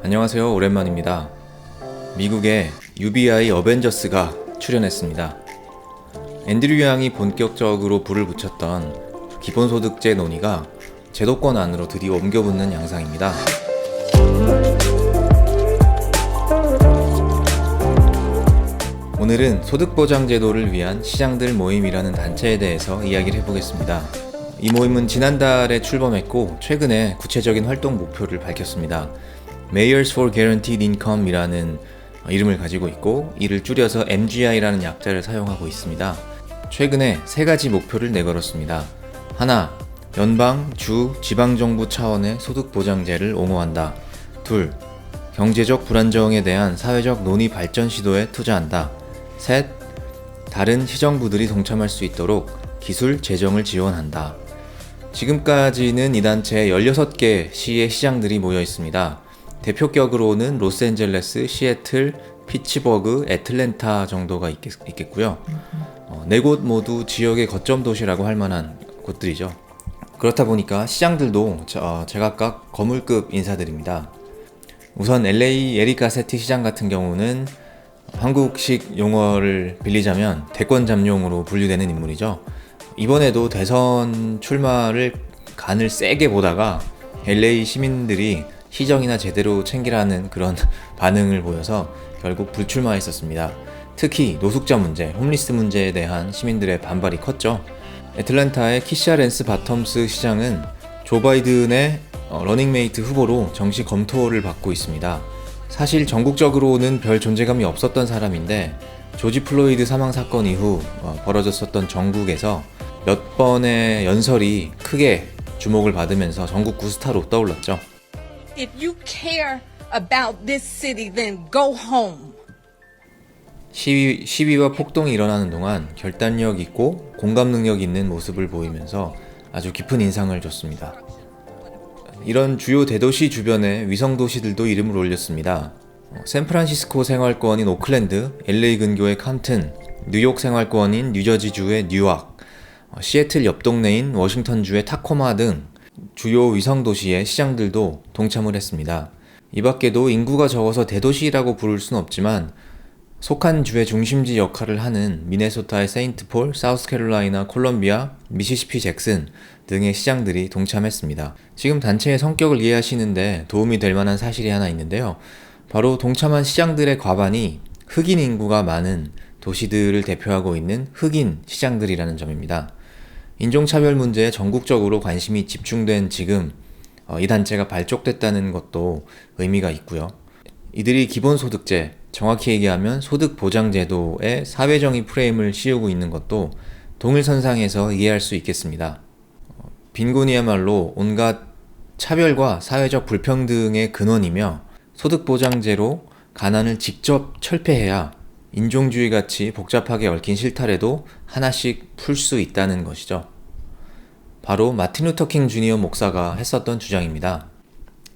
안녕하세요. 오랜만입니다. 미국의 UBI 어벤져스가 출연했습니다. 앤드류 양이 본격적으로 불을 붙였던 기본소득제 논의가 제도권 안으로 드디어 옮겨붙는 양상입니다. 오늘은 소득보장제도를 위한 시장들 모임이라는 단체에 대해서 이야기를 해보겠습니다. 이 모임은 지난달에 출범했고 최근에 구체적인 활동 목표를 밝혔습니다. Mayors for Guaranteed Income이라는 이름을 가지고 있고 이를 줄여서 MGI라는 약자를 사용하고 있습니다. 최근에 세 가지 목표를 내걸었습니다. 하나, 연방, 주, 지방정부 차원의 소득보장제를 옹호한다. 둘, 경제적 불안정에 대한 사회적 논의 발전 시도에 투자한다. 셋, 다른 시정부들이 동참할 수 있도록 기술, 재정을 지원한다. 지금까지는 이 단체에 16개 시의 시장들이 모여 있습니다. 대표격으로는 로스앤젤레스, 시애틀, 피츠버그, 애틀랜타 정도가 있겠고요. 네 곳 모두 지역의 거점 도시라고 할 만한 곳들이죠. 그렇다 보니까 시장들도 제각각 거물급 인사들입니다. 우선 LA 에릭 가세티 시장 같은 경우는 한국식 용어를 빌리자면 대권 잠룡으로 분류되는 인물이죠. 이번에도 대선 출마를 간을 세게 보다가 LA 시민들이 시정이나 제대로 챙기라는 그런 반응을 보여서 결국 불출마했었습니다. 특히 노숙자 문제, 홈리스 문제에 대한 시민들의 반발이 컸죠. 애틀랜타의 키샤 랜스 바텀스 시장은 조 바이든의 러닝메이트 후보로 정식 검토를 받고 있습니다. 사실 전국적으로는 별 존재감이 없었던 사람인데 조지 플로이드 사망 사건 이후 벌어졌었던 전국에서 몇 번의 연설이 크게 주목을 받으면서 전국구 스타로 떠올랐죠. If you care about this city, then go home. 시위와 폭동이 일어나는 동안 결단력 있고 공감 능력 있는 모습을 보이면서 아주 깊은 인상을 줬습니다. 이런 주요 대도시 주변의 위성도시들도 이름을 올렸습니다. 샌프란시스코 생활권인 오클랜드, LA 근교의 캄튼, 뉴욕 생활권인 뉴저지주의 뉴악, 시애틀 옆 동네인 워싱턴주의 타코마 등 주요 위성도시의 시장들도 동참을 했습니다. 이 밖에도 인구가 적어서 대도시라고 부를 순 없지만 속한 주의 중심지 역할을 하는 미네소타의 세인트폴, 사우스캐롤라이나, 콜럼비아, 미시시피 잭슨 등의 시장들이 동참했습니다. 지금 단체의 성격을 이해하시는데 도움이 될 만한 사실이 하나 있는데요. 바로 동참한 시장들의 과반이 흑인 인구가 많은 도시들을 대표하고 있는 흑인 시장들이라는 점입니다. 인종차별 문제에 전국적으로 관심이 집중된 지금 이 단체가 발족됐다는 것도 의미가 있고요. 이들이 기본소득제, 정확히 얘기하면 소득보장제도의 사회정의 프레임을 씌우고 있는 것도 동일선상에서 이해할 수 있겠습니다. 빈곤이야말로 온갖 차별과 사회적 불평등의 근원이며 소득보장제로 가난을 직접 철폐해야 인종주의같이 복잡하게 얽힌 실타래도 하나씩 풀 수 있다는 것이죠. 바로 마틴 루터 킹 주니어 목사가 했었던 주장입니다.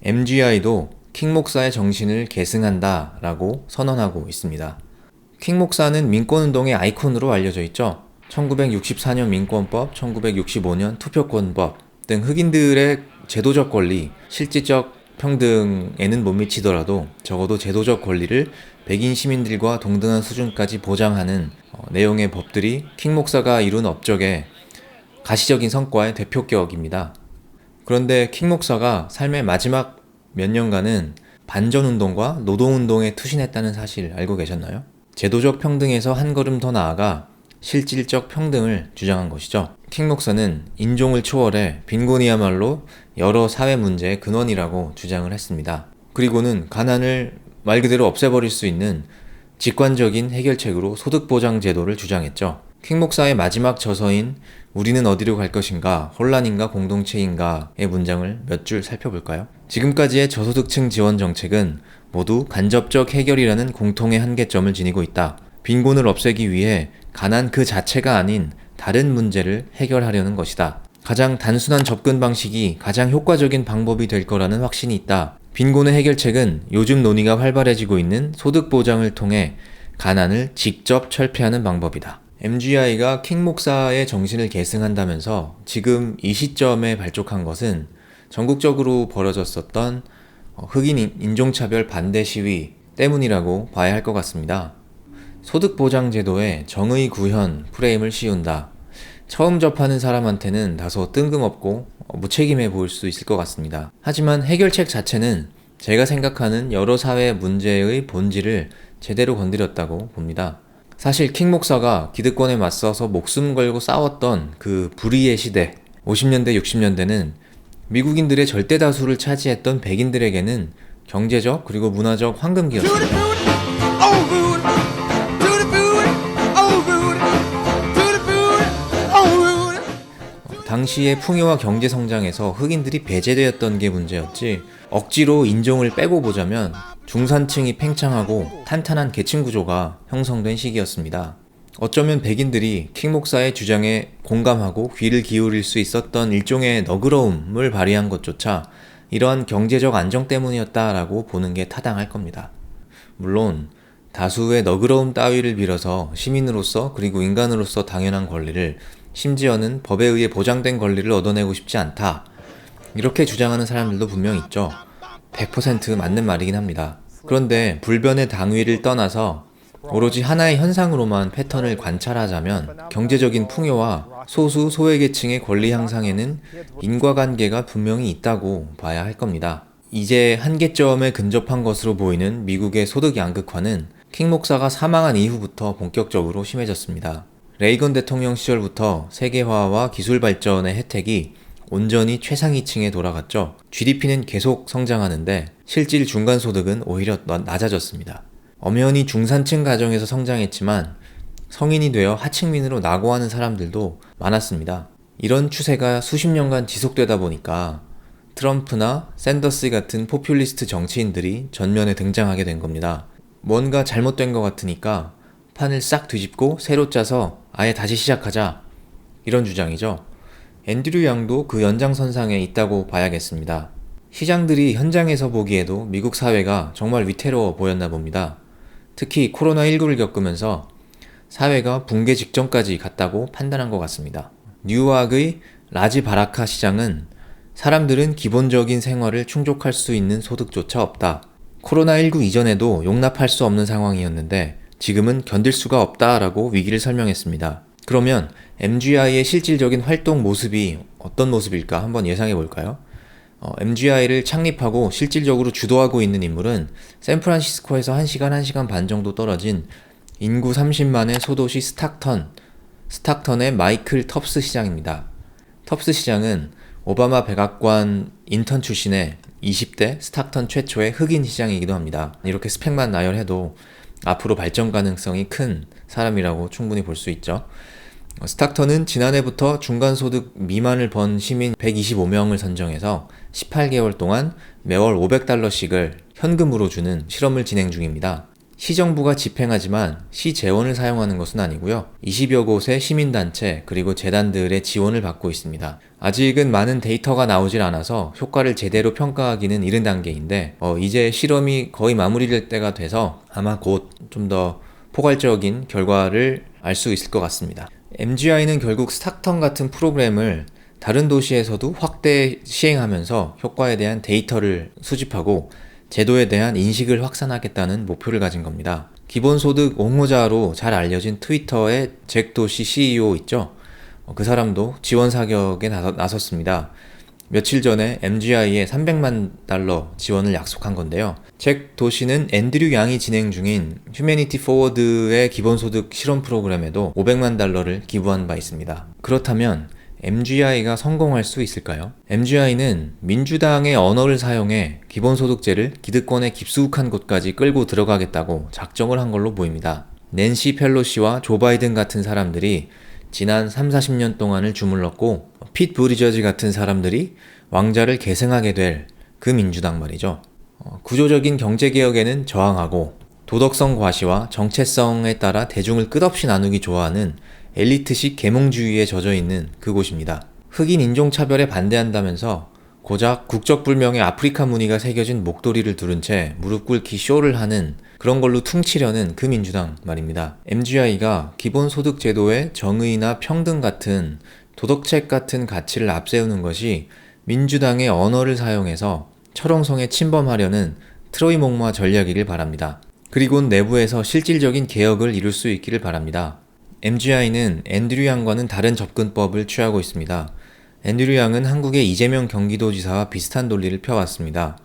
MGI도 킹 목사의 정신을 계승한다 라고 선언하고 있습니다. 킹 목사는 민권운동의 아이콘으로 알려져 있죠. 1964년 민권법, 1965년 투표권법 등 흑인들의 제도적 권리, 실질적 평등에는 못 미치더라도 적어도 제도적 권리를 백인 시민들과 동등한 수준까지 보장하는 내용의 법들이 킹 목사가 이룬 업적의 가시적인 성과의 대표격입니다. 그런데 킹 목사가 삶의 마지막 몇 년간은 반전운동과 노동운동에 투신했다는 사실 알고 계셨나요? 제도적 평등에서 한 걸음 더 나아가 실질적 평등을 주장한 것이죠. 킹 목사는 인종을 초월해 빈곤이야말로 여러 사회 문제의 근원이라고 주장을 했습니다. 그리고는 가난을 말 그대로 없애버릴 수 있는 직관적인 해결책으로 소득보장제도를 주장했죠. 킹 목사의 마지막 저서인 우리는 어디로 갈 것인가, 혼란인가 공동체인가의 문장을 몇 줄 살펴볼까요? 지금까지의 저소득층 지원 정책은 모두 간접적 해결이라는 공통의 한계점을 지니고 있다. 빈곤을 없애기 위해 가난 그 자체가 아닌 다른 문제를 해결하려는 것이다. 가장 단순한 접근 방식이 가장 효과적인 방법이 될 거라는 확신이 있다. 빈곤의 해결책은 요즘 논의가 활발해지고 있는 소득 보장을 통해 가난을 직접 철폐하는 방법이다. MGI가 킹 목사의 정신을 계승한다면서 지금 이 시점에 발족한 것은 전국적으로 벌어졌었던 흑인 인종차별 반대 시위 때문이라고 봐야 할 것 같습니다. 소득보장제도에 정의 구현 프레임을 씌운다. 처음 접하는 사람한테는 다소 뜬금없고 무책임해 보일 수 있을 것 같습니다. 하지만 해결책 자체는 제가 생각하는 여러 사회 문제의 본질을 제대로 건드렸다고 봅니다. 사실 킹 목사가 기득권에 맞서서 목숨 걸고 싸웠던 그 불의의 시대, 50년대, 60년대는 미국인들의 절대 다수를 차지했던 백인들에게는 경제적 그리고 문화적 황금기였습니다. 당시의 풍요와 경제 성장에서 흑인들이 배제되었던 게 문제였지, 억지로 인종을 빼고 보자면 중산층이 팽창하고 탄탄한 계층 구조가 형성된 시기였습니다. 어쩌면 백인들이 킹 목사의 주장에 공감하고 귀를 기울일 수 있었던 일종의 너그러움을 발휘한 것조차 이러한 경제적 안정 때문이었다라고 보는 게 타당할 겁니다. 물론 다수의 너그러움 따위를 빌어서 시민으로서 그리고 인간으로서 당연한 권리를, 심지어는 법에 의해 보장된 권리를 얻어내고 싶지 않다, 이렇게 주장하는 사람들도 분명 있죠. 100% 맞는 말이긴 합니다. 그런데 불변의 당위를 떠나서 오로지 하나의 현상으로만 패턴을 관찰하자면 경제적인 풍요와 소수 소외계층의 권리 향상에는 인과관계가 분명히 있다고 봐야 할 겁니다. 이제 한계점에 근접한 것으로 보이는 미국의 소득 양극화는 킹 목사가 사망한 이후부터 본격적으로 심해졌습니다. 레이건 대통령 시절부터 세계화와 기술 발전의 혜택이 온전히 최상위층에 돌아갔죠. GDP는 계속 성장하는데 실질 중간소득은 오히려 낮아졌습니다. 엄연히 중산층 가정에서 성장했지만 성인이 되어 하층민으로 낙오하는 사람들도 많았습니다. 이런 추세가 수십 년간 지속되다 보니까 트럼프나 샌더스 같은 포퓰리스트 정치인들이 전면에 등장하게 된 겁니다. 뭔가 잘못된 것 같으니까 판을 싹 뒤집고 새로 짜서 아예 다시 시작하자, 이런 주장이죠. 앤드류 양도 그 연장선상에 있다고 봐야겠습니다. 시장들이 현장에서 보기에도 미국 사회가 정말 위태로워 보였나 봅니다. 특히 코로나19를 겪으면서 사회가 붕괴 직전까지 갔다고 판단한 것 같습니다. 뉴욕의 라지 바라카 시장은 사람들은 기본적인 생활을 충족할 수 있는 소득조차 없다. 코로나19 이전에도 용납할 수 없는 상황이었는데 지금은 견딜 수가 없다라고 위기를 설명했습니다. 그러면 MGI의 실질적인 활동 모습이 어떤 모습일까 한번 예상해 볼까요? MGI를 창립하고 실질적으로 주도하고 있는 인물은 샌프란시스코에서 1시간 반 정도 떨어진 인구 30만의 소도시 스탁턴의 마이클 텁스 시장입니다. 텁스 시장은 오바마 백악관 인턴 출신의 20대 스탁턴 최초의 흑인 시장이기도 합니다. 이렇게 스펙만 나열해도 앞으로 발전 가능성이 큰 사람이라고 충분히 볼 수 있죠. 스탁턴은 지난해부터 중간소득 미만을 번 시민 125명을 선정해서 18개월 동안 매월 $500씩을 현금으로 주는 실험을 진행 중입니다. 시정부가 집행하지만 시 재원을 사용하는 것은 아니고요. 20여 곳의 시민단체 그리고 재단들의 지원을 받고 있습니다. 아직은 많은 데이터가 나오질 않아서 효과를 제대로 평가하기는 이른 단계인데 이제 실험이 거의 마무리될 때가 돼서 아마 곧 좀 더 포괄적인 결과를 알 수 있을 것 같습니다. MGI는 결국 스탁턴 같은 프로그램을 다른 도시에서도 확대 시행하면서 효과에 대한 데이터를 수집하고 제도에 대한 인식을 확산하겠다는 목표를 가진 겁니다. 기본소득 옹호자로 잘 알려진 트위터의 잭 도시 CEO 있죠? 그 사람도 지원 사격에 나섰습니다. 며칠 전에 MGI에 $300만 지원을 약속한 건데요. 잭 도시는 앤드류 양이 진행 중인 휴머니티 포워드의 기본소득 실험 프로그램에도 $500만 기부한 바 있습니다. 그렇다면 MGI가 성공할 수 있을까요? MGI는 민주당의 언어를 사용해 기본소득제를 기득권의 깊숙한 곳까지 끌고 들어가겠다고 작정을 한 걸로 보입니다. 낸시 펠로시와 조 바이든 같은 사람들이 지난 30-40년 동안을 주물렀고 핏 부리저지 같은 사람들이 왕좌를 계승하게 될 그 민주당 말이죠. 구조적인 경제개혁에는 저항하고 도덕성 과시와 정체성에 따라 대중을 끝없이 나누기 좋아하는 엘리트식 계몽주의에 젖어있는 그곳입니다. 흑인 인종차별에 반대한다면서 고작 국적불명의 아프리카 무늬가 새겨진 목도리를 두른 채 무릎 꿇기 쇼를 하는 그런 걸로 퉁치려는 그 민주당 말입니다. MGI가 기본소득 제도의 정의나 평등 같은 도덕책 같은 가치를 앞세우는 것이 민주당의 언어를 사용해서 철옹성에 침범하려는 트로이 목마 전략이길 바랍니다. 그리고 내부에서 실질적인 개혁을 이룰 수 있기를 바랍니다. MGI는 앤드류 양과는 다른 접근법을 취하고 있습니다. 앤드류 양은 한국의 이재명 경기도지사와 비슷한 논리를 펴왔습니다.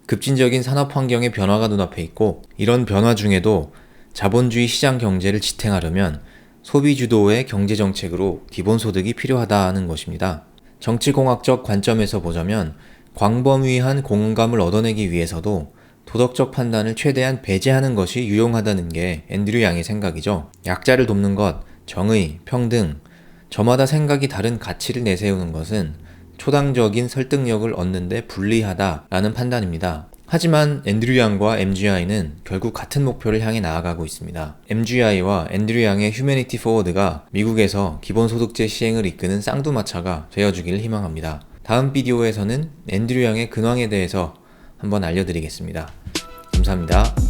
급진적인 산업 환경의 변화가 눈앞에 있고 이런 변화 중에도 자본주의 시장 경제를 지탱하려면 소비 주도의 경제 정책으로 기본소득이 필요하다는 것입니다. 정치공학적 관점에서 보자면 광범위한 공감을 얻어내기 위해서도 도덕적 판단을 최대한 배제하는 것이 유용하다는 게 앤드류 양의 생각이죠. 약자를 돕는 것, 정의, 평등, 저마다 생각이 다른 가치를 내세우는 것은 초당적인 설득력을 얻는 데 불리하다라는 판단입니다. 하지만 앤드류 양과 MGI는 결국 같은 목표를 향해 나아가고 있습니다. MGI와 앤드류 양의 휴머니티 포워드가 미국에서 기본소득제 시행을 이끄는 쌍두마차가 되어주기를 희망합니다. 다음 비디오에서는 앤드류 양의 근황에 대해서 한번 알려드리겠습니다. 감사합니다.